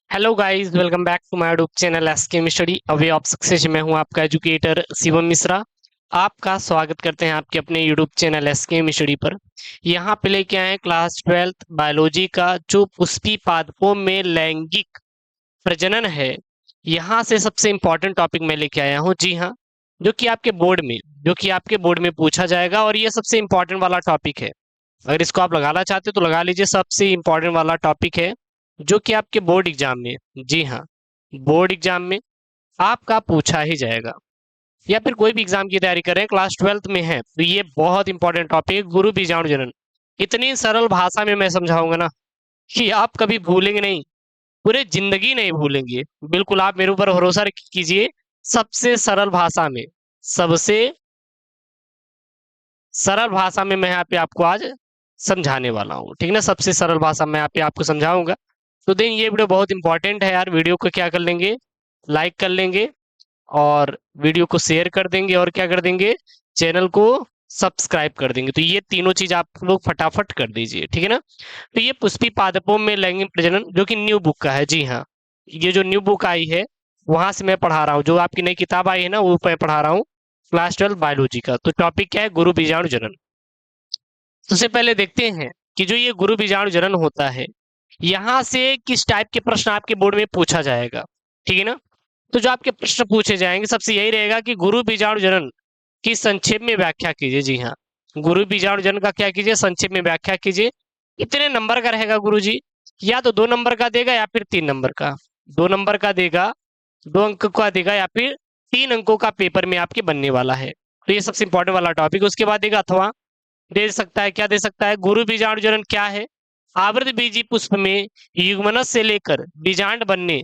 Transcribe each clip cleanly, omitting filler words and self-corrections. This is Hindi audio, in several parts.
Hello guys, welcome back to my YouTube channel SKM study a way of success. मैं हूं आपका एजुकेटर शिवम मिश्रा। आपका स्वागत करते हैं आपके अपने यूट्यूब चैनल एसकेएम स्टडी पर। यहां पे लेके आए हैं क्लास 12th बायोलॉजी का जो पुष्पी पादपों में लैंगिक प्रजनन है। यहां से सबसे इंपॉर्टेंट टॉपिक मैं लेके आया हूं, जी हाँ, जो कि आपके बोर्ड में पूछा जाएगा और ये सबसे इंपॉर्टेंट वाला टॉपिक है। अगर इसको आप लगाना चाहते हो तो लगा लीजिए, सबसे इंपॉर्टेंट वाला टॉपिक है जो कि आपके बोर्ड एग्जाम में, जी हाँ, बोर्ड एग्जाम में आपका पूछा ही जाएगा। या फिर कोई भी एग्जाम की तैयारी कर रहे हैं, क्लास 12th में है तो ये बहुत इंपॉर्टेंट टॉपिक है, गुरु बीजाणु जनन। इतनी सरल भाषा में मैं समझाऊंगा ना कि आप कभी भूलेंगे नहीं, पूरे जिंदगी नहीं भूलेंगे। बिल्कुल आप मेरे ऊपर भरोसा कीजिए। सबसे सरल भाषा में, सबसे सरल भाषा में मैं यहाँ पे आपको आज समझाने वाला हूँ, ठीक ना। सबसे सरल भाषा में यहाँ पे आपको समझाऊंगा। तो दिन ये वीडियो बहुत इंपॉर्टेंट है यार। वीडियो को क्या कर लेंगे, लाइक कर लेंगे और वीडियो को शेयर कर देंगे और क्या कर देंगे, चैनल को सब्सक्राइब कर देंगे। तो ये तीनों चीज आप लोग फटाफट कर दीजिए, ठीक है ना। तो ये पुष्पी पादपों में लैंगिक प्रजनन जो कि न्यू बुक का है, जी हाँ, ये जो न्यू बुक आई है वहां से मैं पढ़ा रहा हूँ। जो आपकी नई किताब आई है ना वो मैं पढ़ा रहा हूँ, क्लास 12 बायोलॉजी का। तो टॉपिक क्या है, गुरु बीजाणु जनन। सबसे पहले देखते हैं कि जो ये गुरु बीजाणु जनन होता है, यहां से किस टाइप के प्रश्न आपके बोर्ड में पूछा जाएगा, ठीक है ना। तो जो आपके प्रश्न पूछे जाएंगे सबसे यही रहेगा कि गुरु बीजाणु जनन की संक्षेप में व्याख्या कीजिए। जी हाँ, गुरु बीजाणु जनन का क्या कीजिए, संक्षेप में व्याख्या कीजिए। कितने नंबर का रहेगा गुरु जी, या तो 2 नंबर का देगा या फिर 3 नंबर का। 2 नंबर का देगा, 2 अंक का देगा, या फिर 3 अंकों का पेपर में आपके बनने वाला है। तो ये सबसे इंपॉर्टेंट वाला टॉपिक। उसके बाद देगा अथवा दे सकता है, क्या दे सकता है, गुरु बीजाणु जनन क्या है, आवृत बीजी पुष्प में युग्मनज से लेकर बीजांड बनने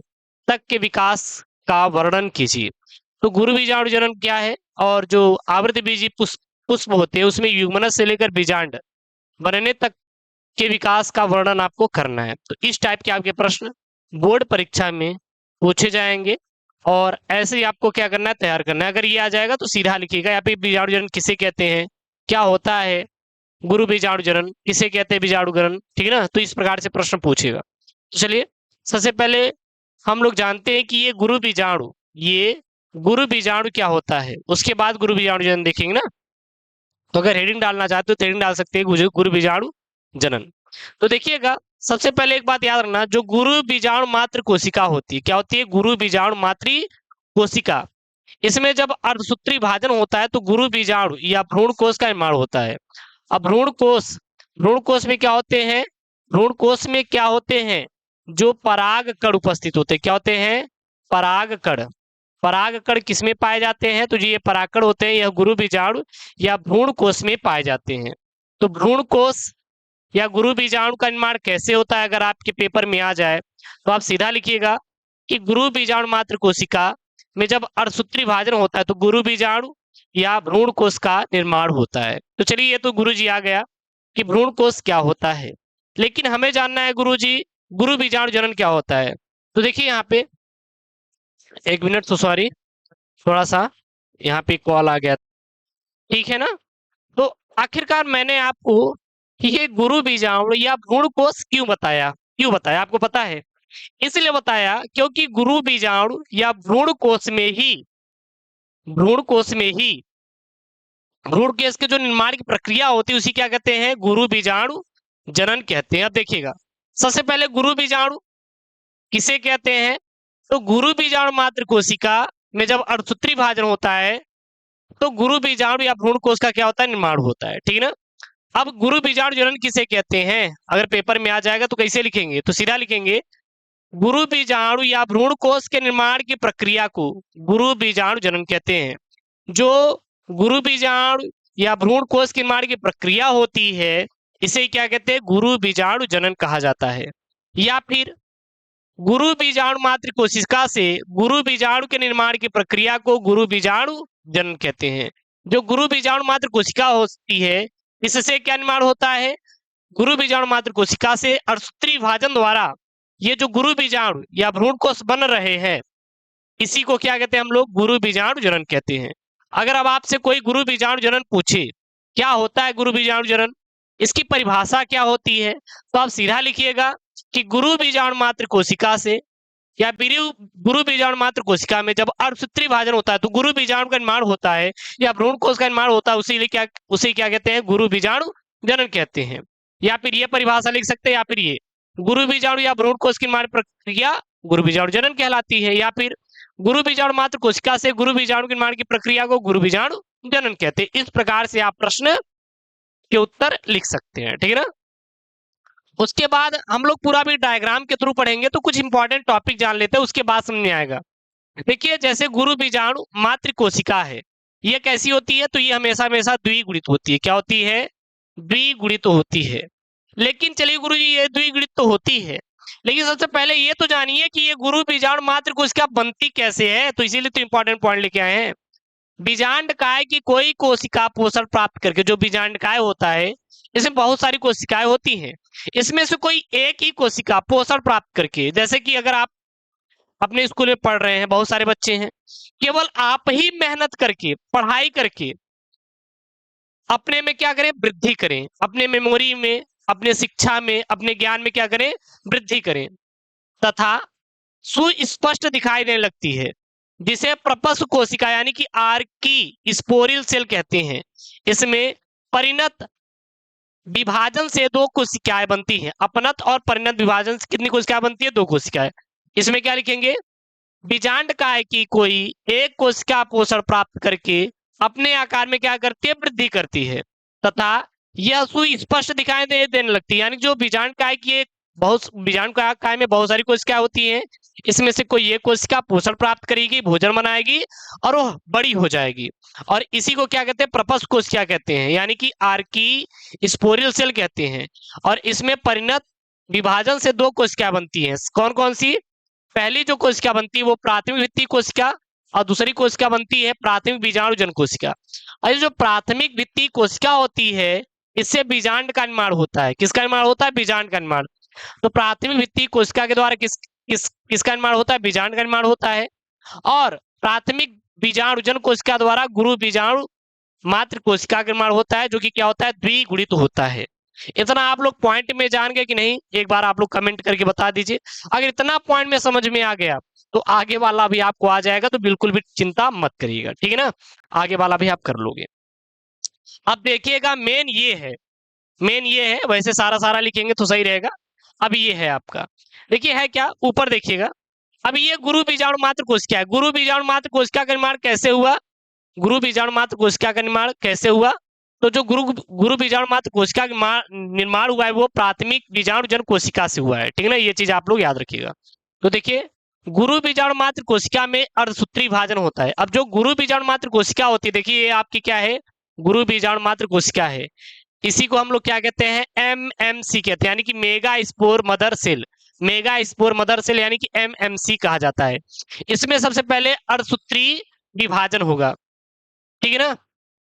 तक के विकास का वर्णन कीजिए। तो गुरु बीजाणु जनन क्या है, और जो आवृत बीजी पुष्प पुष्प होते हैं उसमें युग्मनज से लेकर बीजांड बनने तक के विकास का वर्णन आपको करना है। तो इस टाइप के आपके प्रश्न बोर्ड परीक्षा में पूछे जाएंगे और ऐसे ही आपको क्या करना है, तैयार करना है। अगर ये आ जाएगा तो सीधा लिखिएगा, यहाँ पे बीजाणु जनन किसे कहते हैं, क्या होता है गुरु बीजाणु जनन, किसे कहते हैं बीजाणु जनन, ठीक है ना। तो इस प्रकार से प्रश्न पूछेगा। तो चलिए, सबसे पहले हम लोग जानते हैं कि ये गुरु बीजाणु क्या होता है, उसके बाद गुरु बीजाणु जनन देखेंगे ना। तो अगर हेडिंग डालना चाहते हो तो हेडिंग डाल सकते हैं गुरु बीजाणु जनन। तो देखिएगा, सबसे पहले एक बात याद रखना, जो गुरु बीजाणु मात्र कोशिका होती है, क्या होती है, गुरु बीजाणु मातृ कोशिका। इसमें जब अर्धसूत्री भाजन होता है तो गुरु बीजाणु या भ्रूण कोश का निर्माण होता है। अब भ्रूण कोश में क्या होते हैं, भ्रूण कोश में क्या होते हैं, जो पराग कण उपस्थित होते हैं। क्या होते हैं, पराग कण। पराग कण किसमें पाए जाते हैं, तो ये परागकण होते हैं, यह गुरु बीजाणु या भ्रूण कोश में पाए जाते हैं। तो भ्रूण कोश या गुरु बीजाणु का निर्माण कैसे होता है, अगर आपके पेपर में आ जाए तो आप सीधा लिखिएगा कि गुरु बीजाणु मात्र कोशिका में जब अर्धसूत्री भाजन होता है तो गुरु बीजाणु या भ्रूण कोश का निर्माण होता है। तो चलिए, ये तो गुरु जी आ गया कि भ्रूण कोश क्या होता है, लेकिन हमें जानना है गुरु जी गुरु बीजाणु जनन क्या होता है। तो देखिए यहाँ पे, एक मिनट, तो सॉरी, थोड़ा सा यहाँ पे कॉल आ गया, ठीक है ना। तो आखिरकार मैंने आपको ये गुरु बीजाणु या भ्रूण कोश क्यों बताया आपको पता है। इसलिए बताया क्योंकि गुरु बीजाणु या भ्रूण कोश में ही भ्रूण केश के जो निर्माण की प्रक्रिया होती है उसी क्या कहते हैं, गुरु बीजाणु जनन कहते हैं। अब देखिएगा, सबसे पहले गुरु बीजाणु किसे कहते हैं, तो गुरु बीजाणु मात्र कोशिका में जब अर्धसूत्री भाजन होता है तो गुरु बीजाणु या भ्रूण कोश का क्या होता है, निर्माण होता है, ठीक है ना। अब गुरु बीजाणु जनन किसे कहते हैं, अगर पेपर में आ जाएगा तो कैसे लिखेंगे, तो सीधा लिखेंगे गुरु बीजाणु या भ्रूण कोश के निर्माण की प्रक्रिया को गुरु बीजाणु जनन कहते हैं। जो गुरु बीजाणु या भ्रूण कोश के निर्माण की प्रक्रिया होती है इसे क्या कहते हैं, गुरु बीजाणु जनन कहा जाता है। या फिर गुरु बीजाणु मात्र कोशिका से गुरु बीजाणु के निर्माण की प्रक्रिया को गुरु बीजाणु जनन कहते हैं। जो गुरु बीजाणु मात्र कोशिका होती है इससे क्या निर्माण होता है, गुरु बीजाणु मात्र कोशिका से अर्धसूत्री भाजन द्वारा ये जो गुरु बीजाणु या भ्रूण कोश बन रहे हैं इसी को क्या कहते हैं, हम लोग गुरु बीजाणु जनन कहते हैं। अगर अब आपसे कोई गुरु बीजाणु जनन पूछे क्या होता है गुरु बीजाणु जनन, इसकी परिभाषा क्या होती है, तो आप सीधा लिखिएगा कि गुरु बीजाणु मात्र कोशिका से या फिर गुरु बीजाणु मात्र कोशिका में जब अर्धसूत्री विभाजन होता है तो गुरु बीजाणु का निर्माण होता है या भ्रूण कोश का निर्माण होता है, उसे क्या कहते हैं, गुरु बीजाणु जनन कहते हैं। या फिर ये परिभाषा लिख सकते हैं, या फिर ये गुरु बीजाणु या भ्रूण कोश की निर्माण प्रक्रिया गुरु बीजाणु जनन कहलाती है, या फिर गुरु बीजाणु मात्र कोशिका से गुरु बीजाणु के निर्माण की प्रक्रिया को गुरु बीजाणु जनन कहते हैं। इस प्रकार से आप प्रश्न के उत्तर लिख सकते हैं, ठीक है ना। उसके बाद हम लोग पूरा भी डायग्राम के थ्रू पढ़ेंगे, तो कुछ इंपॉर्टेंट टॉपिक जान लेते हैं, उसके बाद समझ में आएगा। देखिए, जैसे गुरु बीजाणु मात्र कोशिका है, ये कैसी होती है, तो ये हमेशा हमेशा द्विगुणित होती है। क्या होती है, द्विगुणित होती है। लेकिन चलिए गुरु जी, ये द्विगुणित तो होती है, लेकिन सबसे पहले ये तो जानिए कि ये गुरु बीजाणु मात्र कोशिका बनती कैसे है, तो इसीलिए तो इंपॉर्टेंट पॉइंट लेके आए हैं। बीजांडकाय की कोई कोशिका पोषण प्राप्त करके, जो बीजांडकाय होता है इसमें बहुत सारी कोशिकाएं होती हैं, इसमें से कोई एक ही कोशिका पोषण प्राप्त करके, जैसे कि अगर आप अपने स्कूल में पढ़ रहे हैं, बहुत सारे बच्चे हैं, केवल आप ही मेहनत करके, पढ़ाई करके अपने में क्या करें, वृद्धि करें, अपने मेमोरी में, अपने शिक्षा में, अपने ज्ञान में क्या करें, वृद्धि करें, तथा सुस्पष्ट दिखाई देने लगती है, जिसे प्रपस्व कोशिका यानी कि आर्की स्पोरिल सेल कहते हैं। इसमें परिणत विभाजन से दो कोशिकाएं बनती हैं। अपनत और परिणत विभाजन से कितनी कोशिकाएं बनती है, दो कोशिकाएं। इसमें क्या लिखेंगे, बीजांडकाय की कोई एक कोशिका पोषण प्राप्त करके अपने आकार में क्या करती है, वृद्धि करती है, तथा यह सुस्पष्ट दिखाई देने लगती है। यानी जो बीजांडकाय की एक बीजांडकाय में बहुत सारी कोशिकाएं होती हैं, इसमें से कोई एक कोशिका पोषण प्राप्त करेगी, भोजन बनाएगी और वह बड़ी हो जाएगी, और इसी को क्या कहते हैं, प्रपस्व कोशिका कहते हैं, यानी कि आर्की स्पोरिल सेल कहते हैं। और इसमें परिणत विभाजन से दो कोशिकाएं बनती हैं। कौन कौन सी, पहली जो कोशिका बनती है वो प्राथमिक भित्ति कोशिका, और दूसरी कोशिका बनती है प्राथमिक बीजाणु जन कोशिका। और जो प्राथमिक भित्ति कोशिका होती है, इससे बीजांड का निर्माण होता है। किसका निर्माण होता है, बीजांड का निर्माण। तो प्राथमिक भित्ति कोशिका के द्वारा किसका निर्माण होता है, बीजांड का निर्माण होता है। और प्राथमिक बीजाणु जन कोशिका द्वारा गुरु बीजाणु मात्र कोशिका का निर्माण होता है, जो कि क्या होता है, द्विगुणित होता है। इतना आप लोग पॉइंट में जान गए कि नहीं, एक बार आप लोग कमेंट करके बता दीजिए। अगर इतना पॉइंट में समझ में आ गया तो आगे वाला भी आपको आ जाएगा, तो बिल्कुल भी चिंता मत करिएगा, ठीक है ना, आगे वाला भी आप कर लोगे। अब देखिएगा, मेन ये है, वैसे सारा लिखेंगे तो सही रहेगा। अब ये है आपका, देखिए है क्या, ऊपर देखिएगा। अब ये गुरु बीजाणु मात्र कोशिका है। गुरु बीजाणु मात्र कोशिका का निर्माण कैसे हुआ, गुरु बीजाणु मात्र कोशिका का निर्माण कैसे हुआ, तो जो गुरु बीजाणु मात्र कोशिका का निर्माण हुआ है वो प्राथमिक बीजाणु जन कोशिका से हुआ है, ठीक है ना, ये चीज आप लोग याद रखिएगा। तो देखिए, गुरु बीजाणु मात्र कोशिका में अर्धसूत्री विभाजन होता है। अब जो गुरु बीजाणु मात्र कोशिका होती है, देखिए ये आपकी क्या है, गुरु बीजाणु मात्र कोशिका है। इसी को हम लोग क्या कहते हैं, एमएमसी कहते हैं, यानी कि megaspore mother cell. Megaspore mother cell यानी कि एमएमसी कहा जाता है। इसमें सबसे पहले अर्धसूत्री विभाजन होगा, ठीक है ना।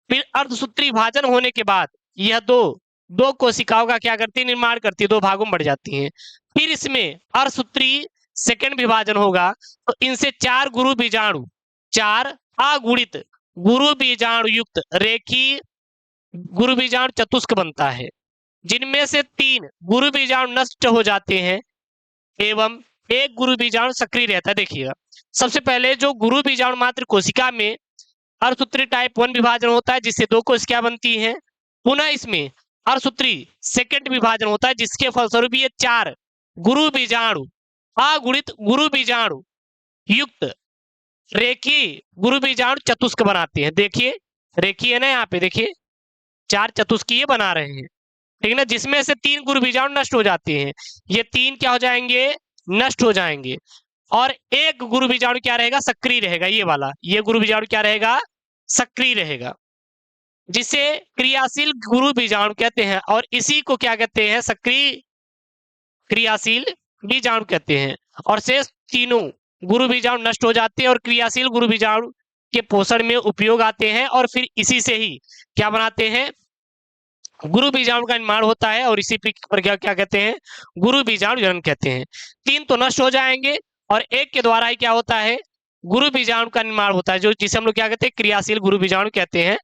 फिर अर्धसूत्री विभाजन होने के बाद यह दो कोशिकाओं का क्या करती है, निर्माण करती है, दो भागों में बढ़ जाती हैं। फिर इसमें अर्धसूत्री सेकंड विभाजन होगा, तो इनसे चार गुरु बीजाणु, चार अगुणित गुरु बीजाणु युक्त रेखीय गुरु बीजाणु चतुष्क बनता है, जिनमें से तीन गुरु बीजाणु नष्ट हो जाते हैं एवं एक गुरु बीजाणु सक्रिय रहता है। देखिएगा, सबसे पहले जो गुरु बीजाणु मात्र कोशिका में अर्धसूत्री टाइप 1 विभाजन होता है, जिससे दो कोशिकाएं बनती हैं। पुनः इसमें अर्धसूत्री सेकंड विभाजन होता है, जिसके फलस्वरूप ये चार गुरु बीजाणु अगुणित गुरु बीजाणु युक्त रेखीय गुरु बीजाणु चतुष्क बनाते हैं। देखिए रेखीय है ना, यहाँ पे देखिए चार चतुष्कीय बना रहे हैं, ठीक है ना, जिसमें से तीन गुरु बीजाणु नष्ट हो जाते हैं। ये तीन क्या हो जाएंगे, नष्ट हो जाएंगे, और एक गुरु बीजाणु क्या रहेगा, सक्रिय रहेगा। ये वाला, ये गुरु बीजाणु क्या रहेगा, सक्रिय रहेगा, जिसे क्रियाशील गुरु बीजाणु कहते हैं। और इसी को क्या कहते हैं, सक्रिय क्रियाशील बीजाणु कहते हैं। और शेष तीनों गुरु बीजाणु नष्ट हो जाते हैं और क्रियाशील गुरु बीजाणु के पोषण में उपयोग आते हैं, और फिर इसी से ही क्या बनाते हैं, गुरु बीजाणु का निर्माण होता है, और इसी पर क्या कहते हैं, गुरु बीजाणु जनन कहते हैं। तीन तो नष्ट हो जाएंगे और एक के द्वारा ही क्या होता है, गुरु बीजाणु का निर्माण होता है, जो जिसे हम लोग क्या कहते हैं, क्रियाशील गुरु बीजाणु कहते हैं।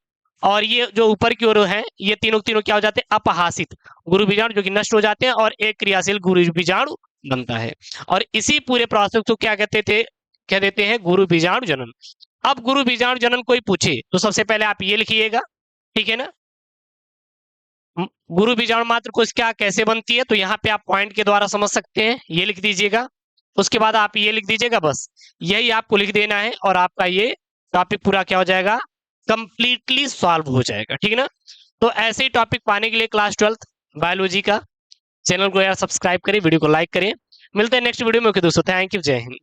और ये जो ऊपर की ओर है ये तीनों तीनों क्या हो जाते हैं, अपहासित गुरु बीजाणु, जो कि नष्ट हो जाते हैं और एक क्रियाशील गुरु बीजाणु बनता है। और इसी पूरे प्रोसेस को क्या कहते थे, क्या देते हैं, गुरु बीजाणु जनन। अब गुरु बीजाणु जनन कोई पूछे तो सबसे पहले आप ये लिखिएगा, ठीक है ना। गुरु बीजाणु मात्र कोश क्या कैसे बनती है, तो यहाँ पे आप पॉइंट के द्वारा समझ सकते हैं, ये लिख दीजिएगा। उसके बाद आप ये लिख दीजिएगा, बस यही आपको लिख देना है और आपका ये टॉपिक पूरा क्या हो जाएगा, कंप्लीटली सॉल्व हो जाएगा, ठीक है ना। तो ऐसे ही टॉपिक पाने के लिए क्लास 12th बायोलॉजी का चैनल को यार सब्सक्राइब करें, वीडियो को लाइक करें। मिलते हैं नेक्स्ट वीडियो में। ओके दोस्तों, थैंक यू, जय हिंद।